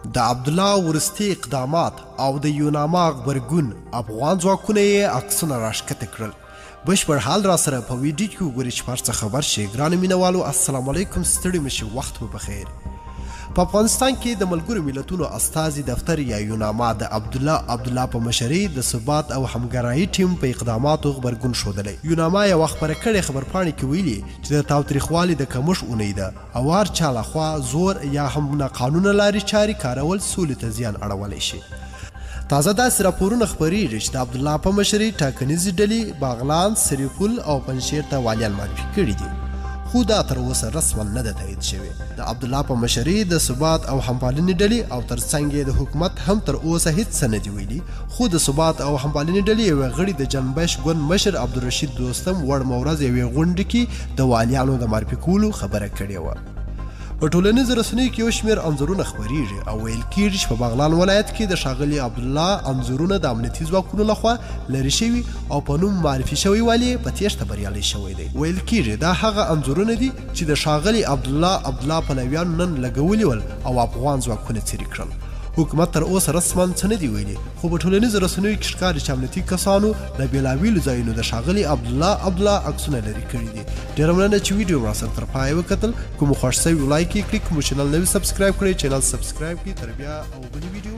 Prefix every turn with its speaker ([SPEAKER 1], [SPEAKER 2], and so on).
[SPEAKER 1] د عبدالله ورستي اقدامات او د یوناما غبرګون افغان ځواکونه یې عکسونه راښکته کړل. بشپړ حال را سره په ویډیو کې وګورئ چې هر څه خبر شي. ګرانو مینوالو السلام علیکم، ستړي مه شئ، وخت مو بخیر. په افغانستان کې د ملګرو ملتونو استازي دفتر یا یوناما د عبدالله په مشرۍ د ثبات او همکارۍ ټیم په اقداماتو غبرګون ښودلی. یوناما یوه خپره کړې خبرپاڼې کې ویلي چې د تاوتریخوالي د کمښت اونۍ ده او هر چا لخوا زور یا هم ناقانونه لارې چارې کارول سولې ته زیان اړولی شي. تازه داسې راپورونه خپریږي چې د عبدالله په مشرۍ ټاکنیزې ډلې باغلان، سریپول او پنجشیر ته والیان معرفي کړي دي، خو دا تر اوسه رسما نه ده تایید شوې. د عبدالله په مشرۍ د ثبات او همپالنې ډلې او ترڅنګ یې د حکومت هم تر اوسه هیڅ څه نه دي ویلي، خو د ثبات او همپالنې ډلې یوه غړي د جنبش ګوند مشر عبدالرشید دوستم وړمه ورځ یوې غونډې کې د والیانو د معرفي کولو خبره کړې وه. په ټولنیزو رسنیو کې یو شمېر انځورونه خپریږي او ویل کېږي چې په بغلان ولایت کې د ښاغلي عبدالله انځورونه د امنیتي ځواکونو لخوا لرې شوي او په نوم معرفي شوی والی په تیښته بریالی شوی دی. ویل کېږي دا هغه انځورونه دي چې د ښاغلي عبدالله پلویانو نن لګولي ول او افغان ځواکونه څیرې کړل. حکومت تر اوسه رسما څه نه دي ویلي، خو په ټولنیزو رسنیو کې ښکاري چې امنیتي کسانو له بېلابېلو ځایونو د ښاغلي عبدالله عکسونه لرې کړي دي. ډېره مننه چې ویډیو مو راسره تر پایه وکتل. کومو خوښ شوي لایک یې کړئ، کومو چینل نوي سبسکرایب کړئ چینل سبسکرایب کړئ. تر بیا او بلې ویډیو